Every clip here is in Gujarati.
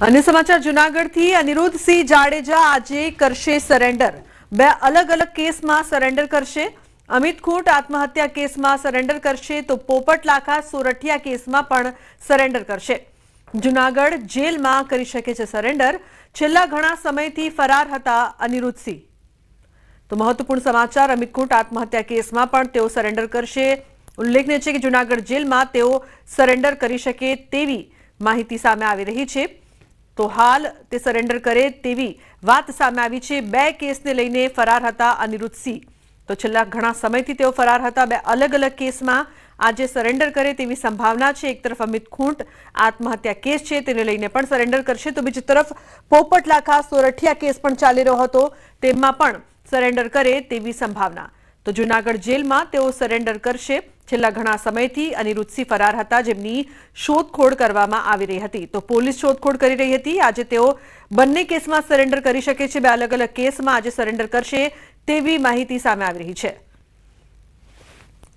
અને સમાચાર જૂનાગઢથી અનિરુદ્ધસિંહ જાડેજા આજે કરશે સરેન્ડર। બે અલગ અલગ કેસમાં સરેન્ડર કરશે। અમિત ખૂંટ આત્મહત્યા કેસમાં સરેન્ડર કરશે તો પોપટ લાખા સોરઠિયા કેસમાં પણ સરેન્ડર કરશે। જૂનાગઢ જેલમાં કરી શકે છે સરેન્ડર। છેલ્લા ઘણા સમયથી ફરાર હતા અનિરુદ્ધસિંહ। તો મહત્વપૂર્ણ સમાચાર, અમિત ખૂંટ આત્મહત્યા કેસમાં પણ તેઓ સરેન્ડર કરશે। ઉલ્લેખનીય છે કે જૂનાગઢ જેલમાં તેઓ સરેન્ડર કરી શકે તેવી માહિતી સામે આવી રહી છે। તો હાલ તે સરેન્ડર કરે તેવી વાત સામે આવી છે। બે કેસને લઈને ફરાર હતા અનિરુદ્ધસિંહ। તો છેલ્લા ઘણા સમયથી તેઓ ફરાર હતા। બે અલગ અલગ કેસમાં આજે સરેન્ડર કરે તેવી સંભાવના છે। એક તરફ અમિત ખૂંટ આત્મહત્યા કેસ છે તેને લઈને પણ સરેન્ડર કરશે, તો બીજી તરફ પોપટ લાખા સોરઠિયા કેસ પણ ચાલી રહ્યો હતો, તેમાં પણ સરેન્ડર કરે તેવી સંભાવના। તો જૂનાગઢ જેલમાં તેઓ સરેન્ડર કરશે। છેલ્લા ઘણા સમયથી અનિરુદ્ધસિંહ ફરાર હતા, જેમની શોધખોળ કરવામાં આવી રહી હતી। તો પોલીસ શોધખોળ કરી રહી હતી। આજે તેઓ બંને કેસમાં સરેન્ડર કરી શકે છે। બે અલગ અલગ કેસમાં આજે સરેન્ડર કરશે તેવી માહિતી સામે આવી રહી છે।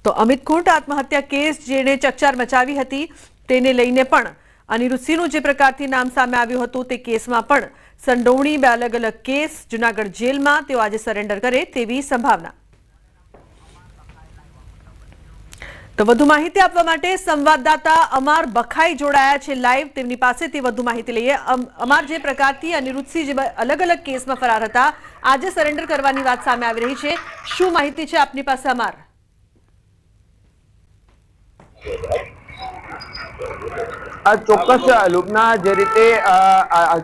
તો અમિત ખૂંટ આત્મહત્યા કેસ જેને ચકચાર મચાવી હતી તેને લઈને પણ અનિરુદ્ધસિંહનું જે પ્રકારથી નામ સામે આવ્યું હતું તે કેસમાં પણ સંડોવણી। બે અલગ અલગ કેસ જૂનાગઢ જેલમાં તેઓ આજે સરેન્ડર કરે તેવી સંભાવના। તો વધુ માહિતી આપવા માટે સંવાદદાતા અમાર બખાઈ જોડાયા છે લાઈવ, તેમની પાસેથી વધુ માહિતી લઈએ। અમાર, જે પ્રકારથી અનિરુદ્ધસિંહ જે અલગ અલગ કેસમાં ફરાર હતા, આજે સરેન્ડર કરવાની વાત સામે આવી રહી છે, શું માહિતી છે આપની પાસે અમાર? ચોક્કસ લુબના, જે રીતે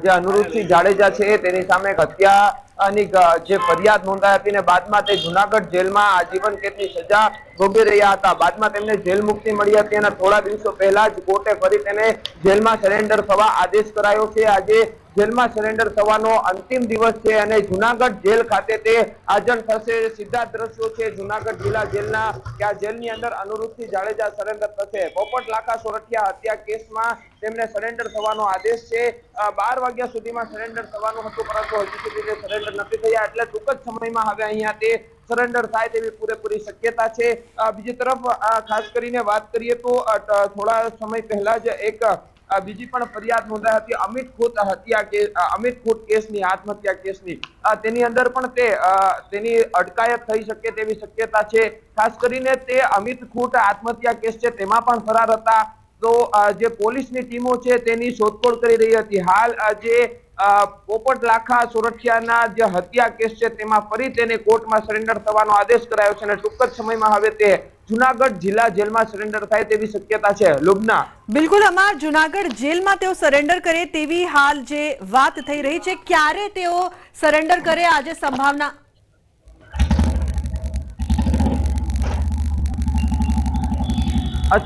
જે અનિરુદ્ધસિંહ જાડેજા છે તેની સામે હત્યાની જે ફરિયાદ નોંધાઈ હતી ને બાદમાં તે જુનાગઢ જેલમાં આજીવન કેદની સજા ભોગવી રહ્યા હતા। બાદમાં તેમને જેલ મુક્તિ મળી હતી અને થોડા દિવસો પહેલા જ કોર્ટે ફરી તેને જેલમાં સરેન્ડર થવા આદેશ કરાયો છે। આજે જેલમાં સરેન્ડર થવાનો અંતિમ દિવસ છે અને જુનાગઢ જેલ ખાતે તે હાજર થશે। સીધા દ્રશ્યો છે જુનાગઢ જિલ્લા જેલના, કે આ જેલની અંદર અનિરુદ્ધસિંહ જાડેજા સરેન્ડર થશે। પોપટ લાખા સોરઠિયા હત્યા કેસમાં તેમને સરેન્ડર થવાનો આદેશ છે। 12 વાગ્યા સુધીમાં સરેન્ડર થવાનું હતું, પરંતુ હજી સુધી તે સરેન્ડર નથી થયા, એટલે ટૂંક જ સમયમાં હવે અહીંયા તે સરેન્ડર થાય તેવી પૂરેપૂરી શક્યતા છે। બીજી તરફ ખાસ કરીને વાત કરીએ તો થોડા સમય પહેલા જ એક બીજી પણ ફરિયાદ નોંધાઈ હતી અમિત ખૂંટ હત્યા કેસ, અમિત ખૂંટ કેસની, આત્મહત્યા કેસની। તેની અંદર પણ તેની અટકાયત થઈ શકે તેવી શક્યતા છે। ખાસ કરીને તે અમિત ખૂંટ આત્મહત્યા કેસ છે તેમાં પણ ફરાર હતા। તો જે પોલીસની ટીમો છે તેની શોધખોળ કરી રહી હતી। હાલ જે પોપટ લાખા સોરઠિયાના જે હત્યા કેસ છે તેમાં ફરી તેને કોર્ટમાં સરેન્ડર થવાનો આદેશ કરાયો છે અને ટૂંક જ સમયમાં હવે તે જુનાગઢ જિલ્લા જેલમાં સરેન્ડર થાય તેવી શક્યતા છે। લુબના, બિલકુલ અમાર, જૂનાગઢ જેલમાં તેઓ સરેન્ડર કરે તેવી હાલ જે વાત થઈ રહી છે, ક્યારે તેઓ સરેન્ડર કરે આજે સંભાવના?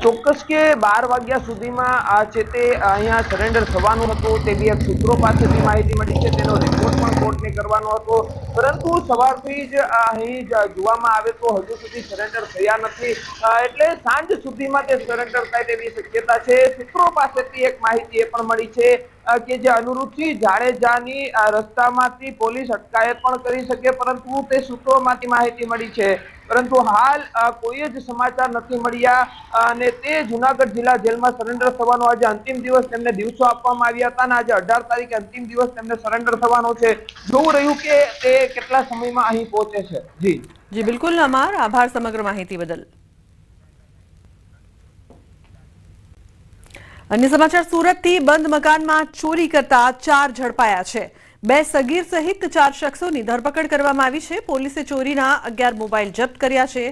ચોક્કસ કે 12 વાગ્યા સુધીમાં આ છે તે અહીંયા સરેન્ડર થવાનું હતું, તે બી સૂત્રો પાસેથી માહિતી મળી છે। તેનો રિપોર્ટ પણ કોર્ટને કરવાનો હતો, પરંતુ સવારથી જ અહીં જોવામાં આવે તો હજુ સુધી સરેન્ડર થયા નથી, એટલે સાંજ સુધીમાં તે સરેન્ડર થાય તેવી શક્યતા છે। સૂત્રો પાસેથી એક માહિતી એ પણ મળી છે કે જે અનિરુદ્ધસિંહ જાડેજાની રસ્તામાંથી પોલીસ અટકાયત પણ કરી શકે, પરંતુ તે સૂત્રોમાંથી માહિતી મળી છે। પરંતુ હાલ કોઈ જ સમાચાર નથી મળ્યા અને તે જુનાગઢ જિલ્લા જેલમાં સરેન્ડર થવાનો આજે અંતિમ દિવસ તેમને દિવસો આપવામાં આવ્યા હતા અને આજે 18 તારીખે અંતિમ દિવસ તેમને સરેન્ડર થવાનો છે। જોવું રહ્યું કે તે કેટલા સમયમાં અહીં પહોંચે છે। જી બિલકુલ અમાર, આભાર સમગ્ર માહિતી બદલ। અન્ય સમાચાર, સુરતથી બંધ મકાનમાં ચોરી કરતા 4 ઝડપાયા છે। 2 સગીર સહિત 4 શખ્સોની ધરપકડ કરવામાં આવી છે। પોલીસે ચોરીના 11 મોબાઈલ જપ્ત કર્યા છે।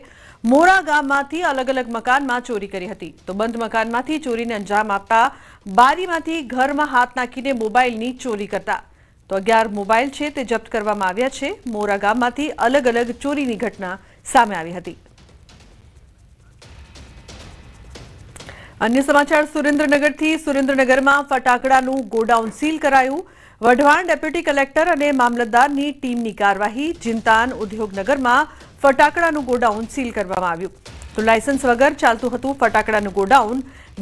મોરા ગામમાંથી અલગ અલગ મકાનમાં ચોરી કરી હતી। તો બંધ મકાનમાંથી ચોરીને અંજામ આપતા બારીમાંથી ઘરમાં હાથ નાખીને મોબાઈલની ચોરી કરતા તો 11 મોબાઈલ છે તે જપ્ત કરવામાં આવ્યા છે। મોરા ગામમાંથી અલગ અલગ ચોરીની ઘટના સામે આવી હતી। अन्य समाचार, सुरेन्द्रनगरથી, सुरेन्द्रनगરમાં ફટાકડાનું ગોડાઉન સીલ કરાયું। વઢવાણ ડેપ્યુટી કલેક્ટર અને મામલતદારની ટીમની કાર્યવાહી। જિંતાન ઉદ્યોગનગરમાં ફટાકડાનું ગોડાઉન સીલ કરવામાં આવ્યું। તો લાયસન્સ વગર ચાલતું હતું ફટાકડાનું ગોડાઉન।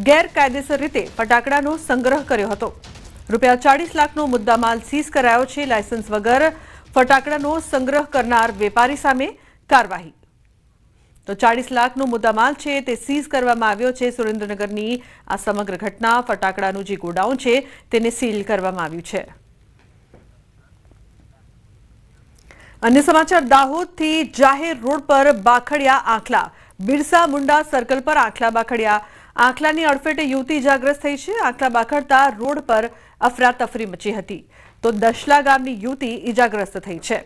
ગેરકાયદેસર રીતે ફટાકડાનો સંગ્રહ કર્યો હતો। રૂપિયા 40 લાખનો મુદ્દામાલ સીઝ કરાયો છે। લાયસન્સ વગર ફટાકડાનો સંગ્રહ કરનાર વેપારી સામે કાર્યવાહી। તો 40 લાખનો મુદ્દામાલ છે તે સીઝ કરવામાં આવ્યો છે। સુરેન્દ્રનગરની આ સમગ્ર ઘટના ફટાકડાનું જે ગોડાઉન છે તેને સીલ કરવામાં આવ્યું છે। अन्य समाचार दाहोद थी जाहेर रोड पर बाखड़िया आखला बिरसा मुंडा सर्कल पर आखला बाखड़िया आखलानी अड़फेटे युवती इजाग्रस्त थई छे। आखला बाखड़ता रोड पर अफरातफरी मची हती तो दशला गामनी युवती इजाग्रस्त थई छे।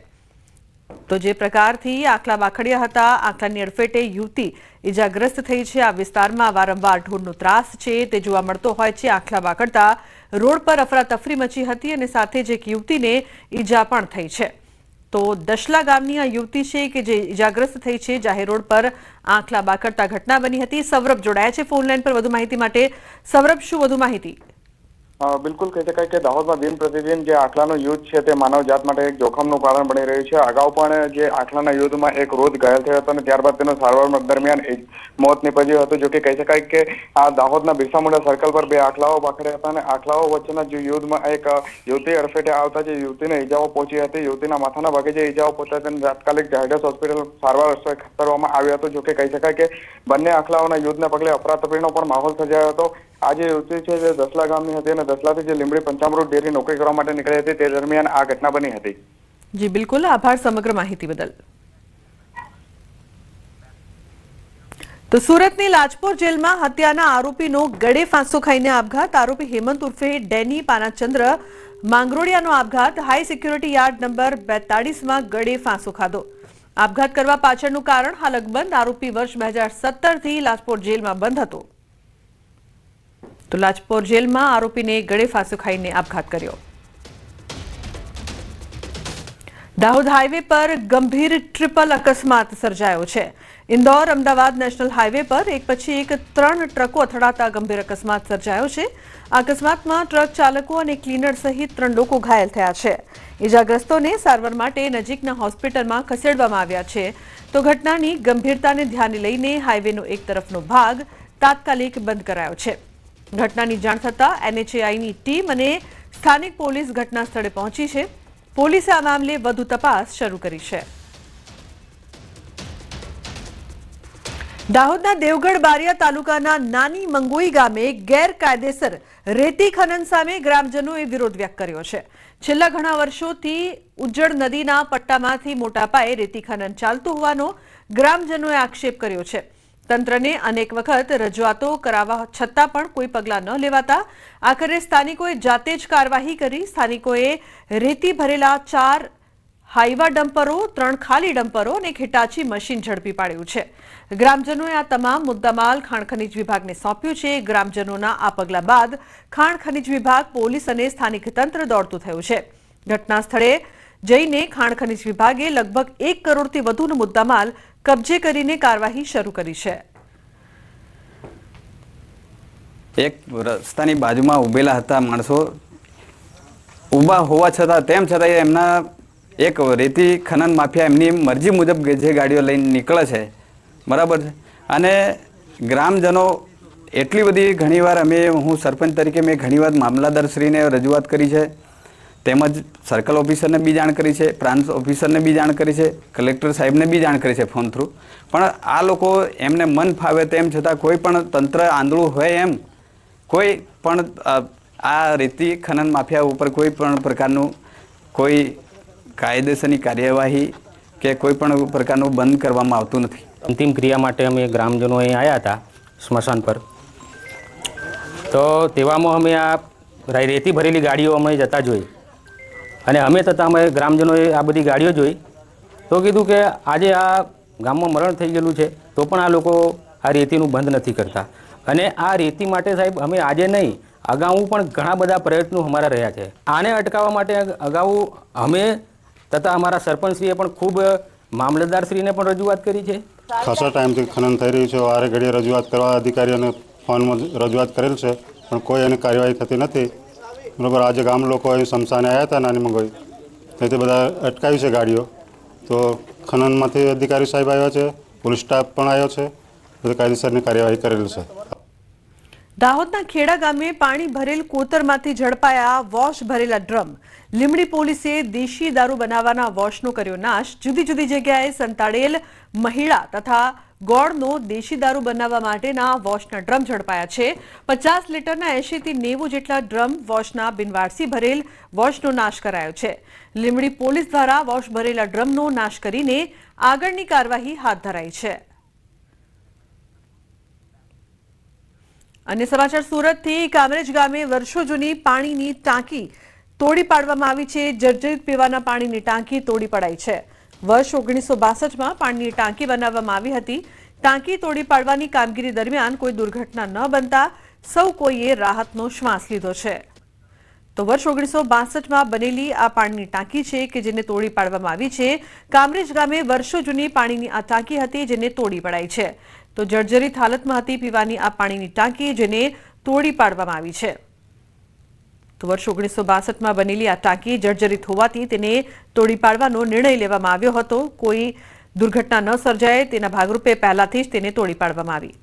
तो जे प्रकारथी आखला बाखड़िया हता आखलानी अड़फेटे युवती इजाग्रस्त थई छे। आ विस्तारमां वारंवार ढोरनो त्रास छे ते जोवा मळतो होय छे। आखला बाखड़ता रोड पर अफरातफरी मची हती अने साथे ज एक युवतीने ईजा पण थई छे। तो दशला गामनी आ युवती छे के जे इजाग्रस्त थई छे। जाहेर रोड पर आखला बाखड़ता घटना बनी हती। सौरभ जोड़ाया छे फोन लाइन पर वधु माहिती माटे। सौरभ, शुं वधु माहिती? बिल्कुल कही शकाय के दाहोदमां दिन प्रतिदिन जे आखलानो युद्ध छे ते मानव जात माटे एक जोखमनुं कारण बनी रह्युं छे। अगाऊ पण जे आखलाना युद्धमां एक वृद्ध घायल थयो हतो अने त्यारबाद तेनो सारवार दरमियान मोत निपज्युं हतुं। जो के कही शकाय के आ दाहोदना बिरसा मुंडा सर्कल पर बे आखलाओ बाखड्या हता अने आखलाओ वच्चेना जे युद्धमां एक युवती अड़फेटे आवता जे युवतीने ईजाओ पहोंची हती। युवतीना माथाना भागे जे ईजाओ पहोंच्या तेने तात्कालिक ઝાયડસ હોસ્પિટલ सारवार खसेडवामां આવ્યો હતો। जो के कही शकाय के बंने आखलाओना युद्धना पगले अफरातफरीनो पण माहोल सर्जायो हतो। आ जे युवती छे जे दसला गामनी हती अने दसलाथी जे લીંબડી પંચામૃત ડેરી નોકરી કરવા માટે નીકળી હતી તે દરમિયાન આ ઘટના બની હતી। जी बिल्कुल, आभार समग्र माहिती बदल। तो सूरतनी लाजपोर जेलमां हत्याना आरोपीनो गળે फांસો ખાઈને આપઘાત। आरोपी हेमंत उर्फे डेनी पानाचंद्र માંગરોળિયાનો આપઘાત। हाई सिक्योरिटी यार्ड नंबर 42 માં ગળે फांસો ખાધો। આપઘાત કરવા પાછળનું કારણ હાલ અકબંધ। આરોપી વર્ષ 2017 થી લાજપોર જેલમાં બંધ હતો। तो लाजपोर जेल में आरोपी ने गળે फांસો खाईने आपघात कर्यो। दाहोद हाईवे पर गंभीर ट्रिपल अकस्मात सर्जायो छे। इंदौर अमदावाद नेशनल हाईवे पर एक पछी एक 3 ट्रको અથડાતા गंभीर अकस्मात सर्जायो छे। अकस्मात में ट्रक चालको और क्लीनर सहित 3 लोग घायल थया छे। इजाग्रस्तोने सारवार माटे नजीकना होस्पिटल में खसेडवामां આવ્યા છે। तो घटनानी गंभीरताने ध्याने लईने हाईवेनो एक तरफनो भाग तात्कालिक बंद करायो छे। घटनानी जाण थता एनएचएआईनी टीम अने स्थानिक पोलीस घटना स्थळे पहोंची छे। पोलीसे आ मामले વધુ તપાસ શરૂ કરી છે। દાહોદના દેવગઢ બારિયા તાલુકાના નાની મંગોઈ ગામે ગેરકાયદેસર રેતી ખનન સામે ગ્રામજનોએ વિરોધ વ્યક્ત કર્યો છે। છેલ્લા ઘણા વર્ષોથી ઉજ્જડ નદીના પટ્ટામાંથી મોટા પાયે રેતી ખનન ચાલતું હોવાનો ગ્રામજનોએ આક્ષેપ કર્યો છે। તંત્રને અનેક વખત રજૂઆતો કરાવવા છતાં પણ કોઈ પગલાં ન લેવાતા આખરે સ્થાનિકોએ જાતે જ કાર્યવાહી કરી। સ્થાનિકોએ રેતી ભરેલા 4 હાઈવા ડમ્પરો, 3 ખાલી ડમ્પરો અને એક હિટાચી મશીન ઝડપી પાડ્યું છે। ગ્રામજનોએ આ તમામ મુદ્દામાલ ખાણ ખનીજ વિભાગને સોંપ્યું છે। ગ્રામજનોના આ પગલા બાદ ખાણ ખનીજ વિભાગ, પોલીસ અને સ્થાનિક તંત્ર દોડતું થયું છે। ઘટના સ્થળે જઈને ખાણ ખનીજ વિભાગે લગભગ 1 કરોડથી વધુનો મુદ્દામાલ કબજે કરીને કાર્યવાહી શરૂ કરી છે। એક રસ્તાની બાજુમાં ઊભેલા હતા માણસો, ઊભા હોવા છતાં તેમ છતાં એમના એક રેતી ખનન માફિયા એમની મરજી મુજબ જે ગાડીઓ લઈને નીકળે છે, બરાબર છે। અને ગ્રામજનો એટલી બધી ઘણીવાર હું સરપંચ તરીકે મેં ઘણીવાર મામલાદારશ્રીને રજૂઆત કરી છે, તેમજ સર્કલ ઓફિસરને બી જાણ કરી છે, પ્રાંત ઓફિસરને બી જાણ કરી છે, કલેક્ટર સાહેબને બી જાણ કરી છે ફોન થ્રુ। પણ આ લોકો એમને મન ફાવે તેમ છતાં કોઈ પણ તંત્ર આંધળું હોય એમ કોઈ પણ આ રેતી ખનન માફિયા ઉપર કોઈ પણ પ્રકારનું કોઈ કાયદેસરની કાર્યવાહી કે કોઈ પણ પ્રકારનું બંધ કરવામાં આવતું નથી। અંતિમ ક્રિયા માટે અમે ગ્રામજનો અહીં આવ્યા હતા સ્મશાન પર। તો તેવામાં અમે આ રેતી ભરેલી ગાડીઓ અમે જતા જોઈ અને અમે થતાં અમે ગ્રામજનોએ આ બધી ગાડીઓ જોઈ તો કીધું કે આજે આ ગામમાં મરણ થઈ ગયેલું છે તો પણ આ લોકો આ રેતીનું બંધ નથી કરતા। અને આ રેતી માટે સાહેબ અમે આજે નહીં, અગાઉ પણ ઘણા બધા પ્રયત્નો અમારા રહ્યા છે। આને અટકાવવા માટે અગાઉ અમે તથા અમારા સરપંચશ્રીએ પણ ખૂબ મામલતદારશ્રીને પણ રજૂઆત કરી છે। ખાસા ટાઈમથી ખનન થઈ રહ્યું છે। વારે ઘડીએ રજૂઆત કરવા અધિકારીઓને ફોનમાં રજૂઆત કરેલ છે પણ કોઈ એની કાર્યવાહી થતી નથી, બરાબર। આજે ગામ લોકો અહીં સ્મશાને આવ્યા હતા નાની મંગોઈ, તેથી બધા અટકાવી છે ગાડીઓ। તો ખનનમાંથી અધિકારી સાહેબ આવ્યા છે, પોલીસ સ્ટાફ પણ આવ્યો છે, બધી કાયદેસરની કાર્યવાહી કરેલ છે। દાહોદના ખેડા ગામે પાણી ભરેલ કોતરમાંથી ઝડપાયા વોશ ભરેલા ડ્રમ। લીંબડી પોલીસે દેશી દારૂ બનાવવાના વોશનો કર્યો નાશ। જુદી જુદી જગ્યાએ સંતાડેલ મહિલા તથા ગોળનો દેશી દારૂ બનાવવા માટેના વોશના ડ્રમ ઝડપાયા છે. 50 લીટરના 80 થી 90 જેટલા ડ્રમ વોશના બિનવારસી ભરેલ વોશનો નાશ કરાયો છે. લીંબડી પોલીસ દ્વારા વોશ ભરેલા ડ્રમનો નાશ કરીને આગળની કાર્યવાહી હાથ ધરાઈ છે. અન્ય સમાચાર સુરતથી કામરેજ ગામે વર્ષો જૂની પાણીની ટાંકી તોડી પાડવામાં આવી છે. જર્જરિત પીવાના પાણીની ટાંકી તોડી પડાઈ છે. વર્ષ 1962માં પાણીની ટાંકી બનાવવામાં આવી હતી. ટાંકી તોડી પાડવાની કામગીરી દરમિયાન કોઈ દુર્ઘટના ન બનતા સૌ કોઈએ રાહતનો શ્વાસ લીધો છે. તો વર્ષ 1962માં બનેલી આ પાણીની ટાંકી છે કે જેને તોડી પાડવામાં આવી છે. કામરેજ ગામે વર્ષો જૂની પાણીની આ ટાંકી હતી જેને તોડી પડાઈ છે. તો જર્જરિત હાલતમાં હતી પીવાની આ પાણીની ટાંકી જેને તોડી પાડવામાં આવી છે. તો વર્ષ 1962માં બનેલી આ ટાંકી જર્જરિત હોવાથી તેને તોડી પાડવાનો નિર્ણય લેવામાં આવ્યો હતો. કોઈ દુર્ઘટના ન સર્જાય તેના ભાગરૂપે પહેલાથી જ તેને તોડી પાડવામાં આવી.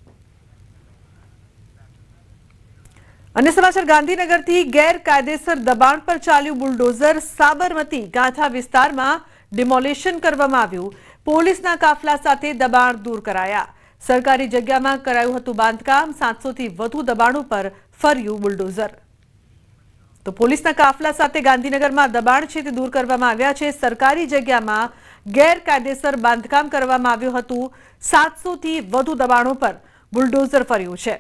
અન્ય સમાચાર ગાંધીનગરથી ગેરકાયદેસર દબાણ પર ચાલ્યું બુલડોઝર. સાબરમતી ગાંઠા વિસ્તારમાં ડિમોલિશન કરવામાં આવ્યું. પોલીસના કાફલા સાથે દબાણ દૂર કરાયા. સરકારી જગ્યામાં કરાયું હતું બાંધકામ. 700 થી વધુ દબાણો પર ફર્યું બુલડોઝર. તો પોલીસના કાફલા સાથે ગાંધીનગરમાં દબાણ છે તે દૂર કરવામાં આવ્યા છે. સરકારી જગ્યામાં ગેરકાયદેસર બાંધકામ કરવામાં આવ્યું હતું. 700 થી વધુ દબાણો પર બુલડોઝર ફર્યું છે.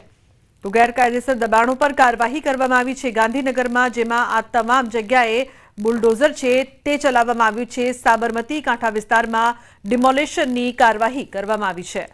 તો ગેરકાયદેસર દબાણો પર કાર્યવાહી કરવામાં આવી છે ગાંધીનગરમાં, જેમાં આ તમામ જગ્યાએ બુલડોઝર છે તે ચલાવવામાં આવ્યું છે. સાબરમતી કાંઠા વિસ્તારમાં ડિમોલિશનની કાર્યવાહી કરવામાં આવી છે.